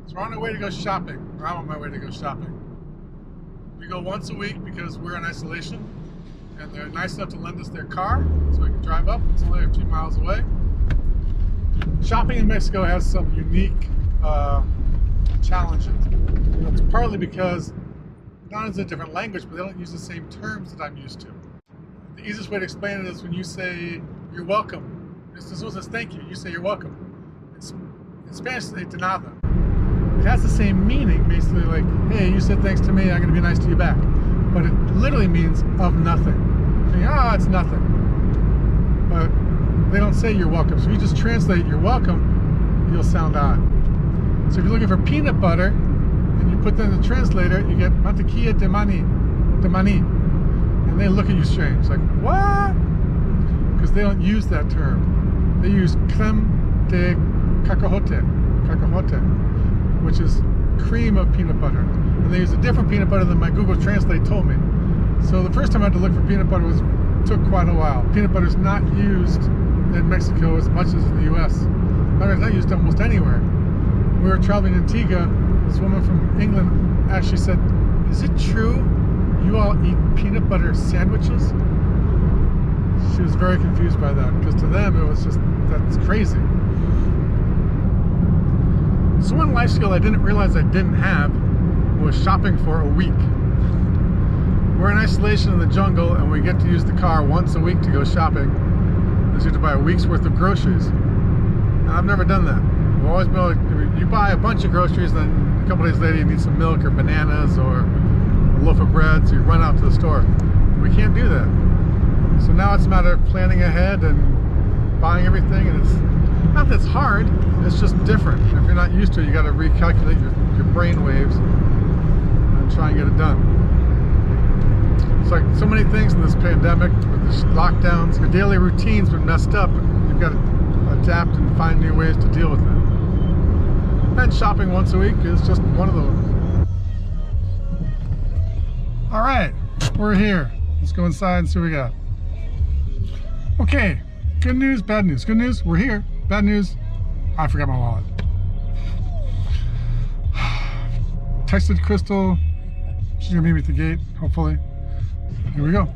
So we're on our way to go shopping, or I'm on my way to go shopping. We go once a week because we're in isolation, and they're nice enough to lend us their car so we can drive up. It's only a few miles away. Shopping in Mexico has some unique challenges. It's partly because not only is it a different language, but they don't use the same terms that I'm used to. The easiest way to explain it is when you say you're welcome. This one says thank you. You say you're welcome. In Spanish, they say de nada. It has the same meaning, basically like, hey, you said thanks to me, I'm going to be nice to you back. But it literally means of nothing. It's nothing. But they don't say you're welcome. So if you just translate you're welcome, you'll sound odd. So if you're looking for peanut butter, and you put that in the translator, you get mantequilla de maní. And they look at you strange, like, what? Because they don't use that term. They use crème de cacahuete, which is cream of peanut butter. And they use a different peanut butter than my Google Translate told me. So the first time I had to look for peanut butter took quite a while. Peanut butter is not used in Mexico as much as in the US. It's not used almost anywhere. We were traveling in Antigua. This woman from England actually said, is it true you all eat peanut butter sandwiches? She was very confused by that, because to them it was just, that's crazy. So one life skill I didn't realize I didn't have was shopping for a week. We're in isolation in the jungle and we get to use the car once a week to go shopping. So you have to buy a week's worth of groceries. And I've never done that. I've always been able to, you buy a bunch of groceries, then a couple days later you need some milk or bananas or a loaf of bread, so you run out to the store. We can't do that. So now it's a matter of planning ahead and buying everything, and it's not that it's hard, it's just different. If you're not used to it, you got to recalculate your brain waves and try and get it done. It's like so many things in this pandemic, with the lockdowns, your daily routine's been messed up, and you've got to adapt and find new ways to deal with it. And shopping once a week is just one of those. All right, we're here. Let's go inside and see what we got. Okay, good news, bad news. Good news, we're here. Bad news, I forgot my wallet. Texted Crystal, she's gonna meet me at the gate, hopefully. Here we go.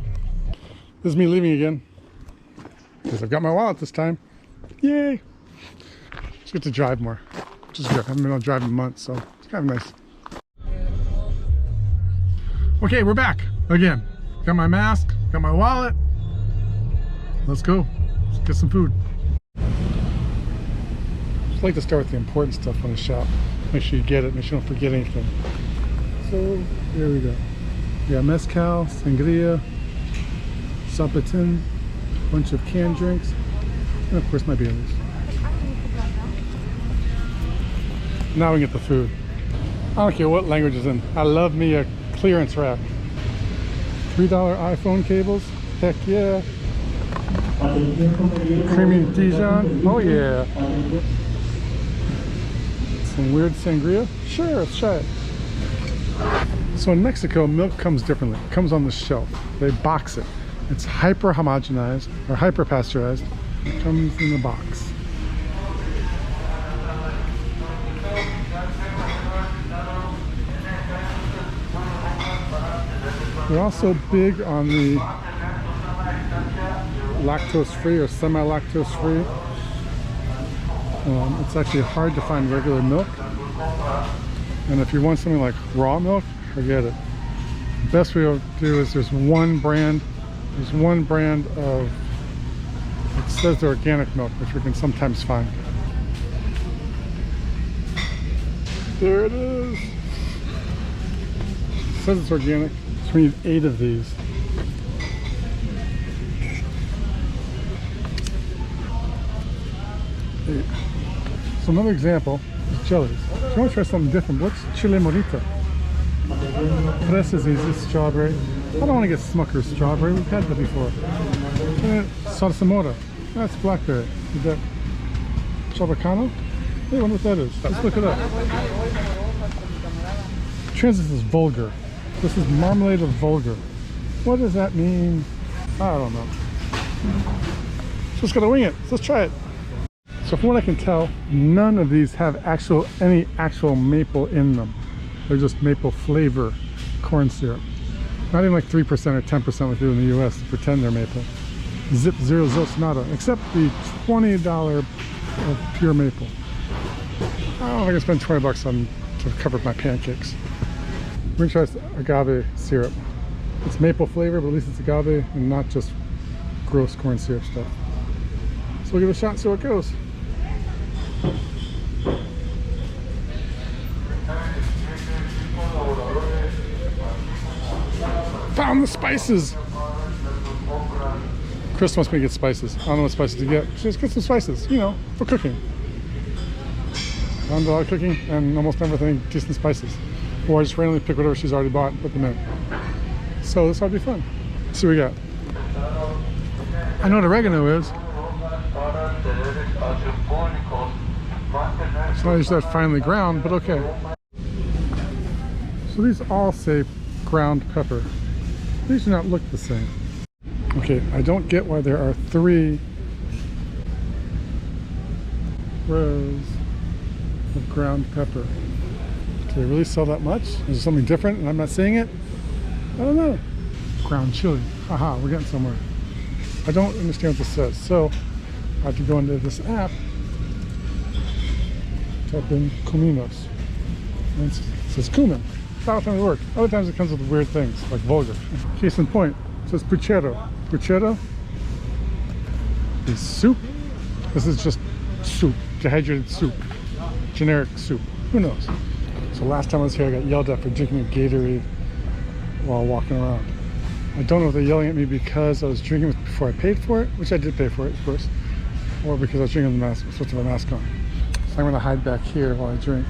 This is me leaving again, because I've got my wallet this time. Yay! Just get to drive more, which is good. I haven't been able to drive in months, so it's kind of nice. Okay, we're back again. Got my mask, got my wallet. Let's go. Let's get some food. I like to start with the important stuff when I shop. Make sure you get it, make sure you don't forget anything. So, here we go. We got mezcal, sangria, sapatin, a bunch of canned drinks, and of course my Baileys. Now we get the food. I don't care what language is in. I love me a clearance rack. $3 iPhone cables, heck yeah. Creamy Dijon, oh yeah. Some weird sangria, sure, let's try it. So in Mexico, milk comes differently. It comes on the shelf. They box it. It's hyper homogenized or hyper pasteurized. It comes in the box. They're also big on the lactose-free or semi-lactose-free. It's actually hard to find regular milk. And if you want something like raw milk, forget it. The best way to do is there's one brand of, it says organic milk, which we can sometimes find. There it is. It says it's organic. So we need 8 of these. So another example is jellies. So I want to try something different. What's chile morita? Fresa is easy, strawberry. I don't want to get Smucker's strawberry. We've had that before. Zarzamora. That's blackberry. Is that chabacano? Hey, I wonder what that is. Let's look it up. Transit is Vulgar. This is marmalade of Vulgar. What does that mean? I don't know. So just gotta wing it. So let's try it. So So from what I can tell, none of these have any actual maple in them. They're just maple flavor corn syrup. Not even like 3% or 10% like they do in the US to pretend they're maple. Zip zero zilch, except the $20 of pure maple. I don't know if I can spend 20 bucks on to cover my pancakes. We're gonna try this agave syrup. It's maple flavor, but at least it's agave and not just gross corn syrup stuff. So we'll give it a shot and see how it goes. Found the spices! Chris wants me to get spices. I don't know what spices to get. Just get some spices, you know, for cooking. I'm a lot of cooking and almost never think decent spices. Or I just randomly pick whatever she's already bought and put them in. So this ought to be fun. Let's see what we got. I know what oregano is. It's not usually that finely ground, but okay. So these all say ground pepper. These do not look the same. Okay, I don't get why there are 3 rows of ground pepper. Do they really sell that much? Is there something different and I'm not seeing it? I don't know. Ground chili. Haha, we're getting somewhere. I don't understand what this says, so I have to go into this app, type in cuminos, and it says cumin. Not all the time it works. Other times it comes with weird things, like Vulgar. Case in point, it says puchero. Puchero is soup. This is just soup, dehydrated soup, generic soup. Who knows? So last time I was here, I got yelled at for drinking a Gatorade while walking around. I don't know if they're yelling at me because I was drinking it before I paid for it, which I did pay for it, of course, or because I was drinking the mask, supposed to have a mask on. So I'm going to hide back here while I drink.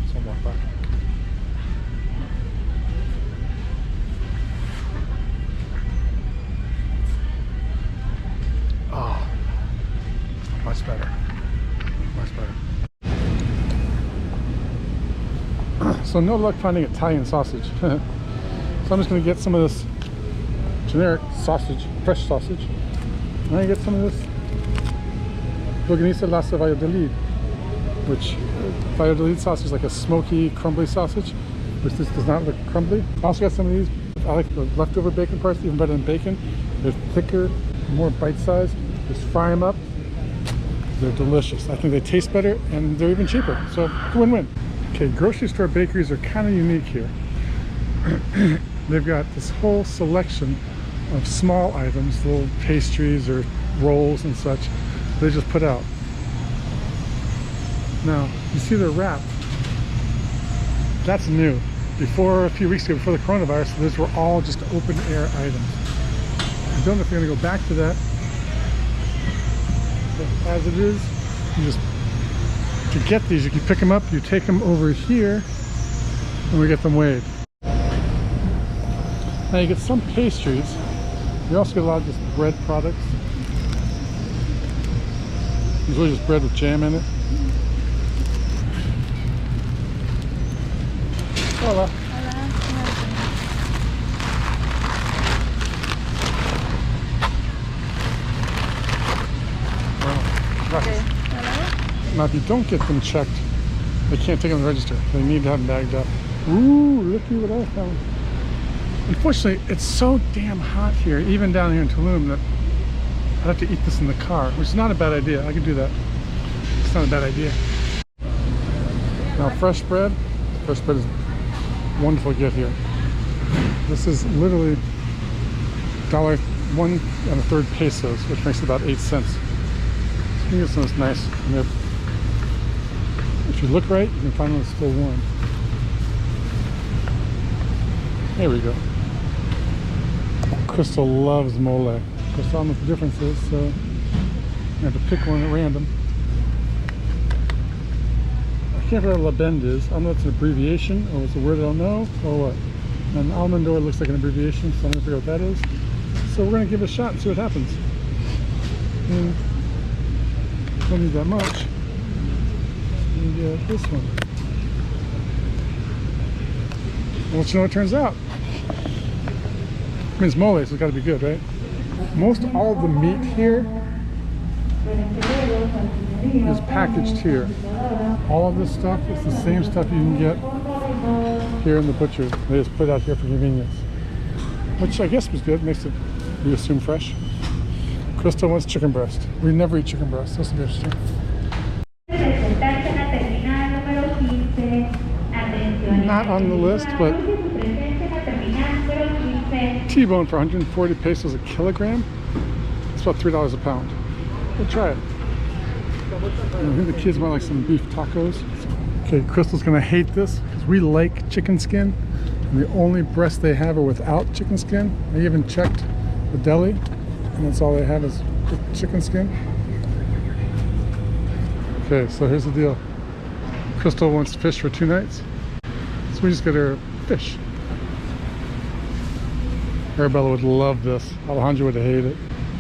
So I'll walk back. Oh, much better. Much better. So no luck finding Italian sausage. So I'm just going to get some of this generic sausage, fresh sausage. And I get some of this Longaniza Lasa Valladolid, which Valladolid sausage is like a smoky, crumbly sausage, which this does not look crumbly. I also got some of these. I like the leftover bacon parts even better than bacon. They're thicker, more bite-sized. Just fry them up. They're delicious. I think they taste better and they're even cheaper. So win-win. Okay, grocery store bakeries are kind of unique here. They've got this whole selection of small items, little pastries or rolls and such, they just put out. Now, you see they're wrapped. That's new. Before, a few weeks ago, before the coronavirus, those were all just open air items. I don't know if you're going to go back to that. But as it is, you just, to get these, you can pick them up, you take them over here, and we get them weighed. Now you get some pastries. You also get a lot of just bread products. It's really just bread with jam in it. Hola. Wow. Okay. Now if you don't get them checked, they can't take them to the register. They need to have them bagged up. Ooh, look at what I found. Unfortunately, it's so damn hot here, even down here in Tulum, that I'd have to eat this in the car, which is not a bad idea. I could do that. It's not a bad idea. Now, fresh bread is wonderful to get here. This is literally $1.33 pesos, which makes about 8 cents. So you can get some that's nice. And if you look right, you can find one that's still warm. There we go. Crystal loves mole. Crystal, I don't know what the difference is, so I have to pick one at random. I can't remember what La Bend is. I don't know if it's an abbreviation or it's a word I don't know or what. And Almendor looks like an abbreviation, so I'm gonna figure out what that is. So we're gonna give it a shot and see what happens. And don't need that much. And get this one. We'll let you know what it turns out. I mean, it's mole, so it's got to be good, right? Most all of the meat here is packaged here. All of this stuff is the same stuff you can get here in the butcher. They just put it out here for convenience, which I guess was good. Makes it, we assume, fresh. Crystal wants chicken breast. We never eat chicken breast. This will be interesting. Not on the list, but T-bone for 140 pesos a kilogram. It's about $3 a pound. We'll try it. I think the kids might like some beef tacos. Okay, Crystal's gonna hate this because we like chicken skin, and the only breasts they have are without chicken skin. I even checked the deli, and that's all they have is chicken skin. Okay, so here's the deal. Crystal wants fish for 2 nights, so we just get her fish. Arabella would love this. Alejandro would hate it,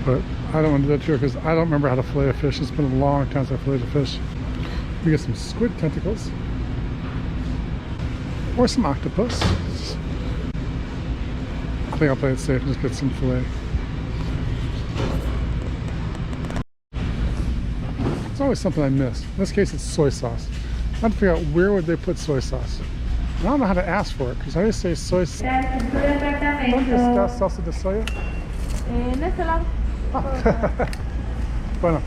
but I don't want to do that to her because I don't remember how to fillet a fish. It's been a long time since I filleted a fish. We get some squid tentacles or some octopus. I think I'll play it safe and just get some fillet. It's always something I miss. In this case, it's soy sauce. I have to figure out where would they put soy sauce. I don't know how to ask for it because I just say soy sauce. ¿Dónde está salsa de soya? En este lado. Bueno.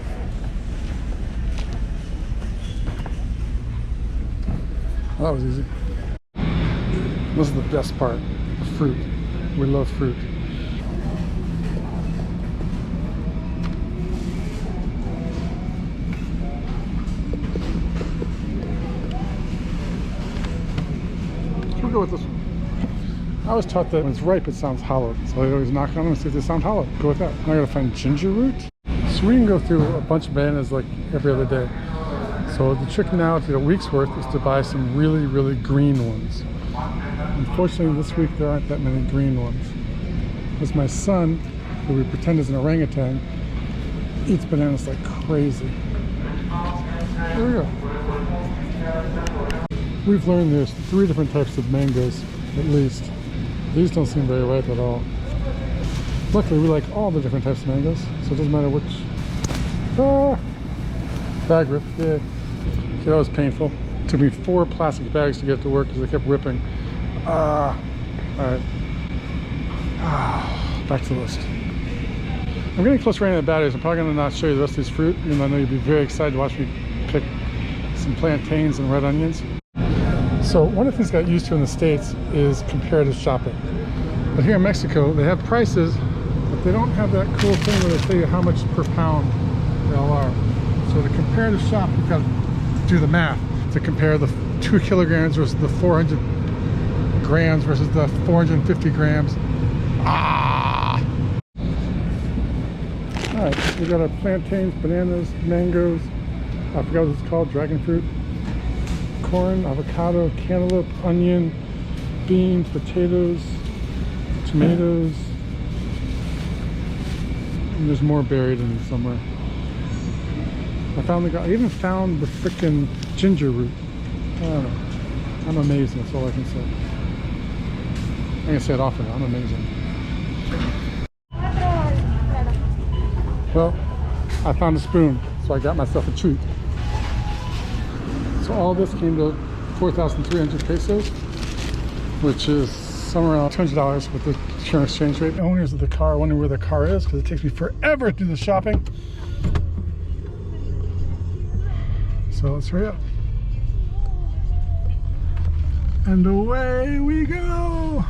Well, that was easy. This is the best part, the fruit. We love fruit. We'll go with this one. I was taught that when it's ripe, it sounds hollow. So I always knock on them and see if they sound hollow. Go with that. Now I gotta find ginger root. So we can go through a bunch of bananas like every other day. So the trick now to get a week's worth is to buy some really, really green ones. Unfortunately, this week there aren't that many green ones. Because my son, who we pretend is an orangutan, eats bananas like crazy. There we go. We've learned there's 3 different types of mangoes, at least. These don't seem very ripe at all. Luckily, we like all the different types of mangoes, so it doesn't matter which. Ah! Bag rip, yeah. Okay, that was painful. It took me 4 plastic bags to get to work because they kept ripping. Alright. Back to the list. I'm getting close to running out of batteries. I'm probably going to not show you the rest of this fruit, even though I know you'd be very excited to watch me pick some plantains and red onions. So one of the things I got used to in the States is comparative shopping. But here in Mexico, they have prices, but they don't have that cool thing where they tell you how much per pound they all are. So to comparative shop, you've got to do the math to compare the 2 kilograms versus the 400 grams versus the 450 grams. Alright, we got our plantains, bananas, mangoes, I forgot what it's called, dragon fruit, corn, avocado, cantaloupe, onion, beans, potatoes, tomatoes, and there's more buried in somewhere. I even found the frickin' ginger root. I don't know. I'm amazing, that's all I can say. I can say it often, I'm amazing. Well, I found a spoon, so I got myself a treat. So all this came to 4,300 pesos, which is somewhere around $200 with the current exchange rate. The owners of the car are wondering where the car is because it takes me forever to do the shopping. So let's hurry up. And away we go!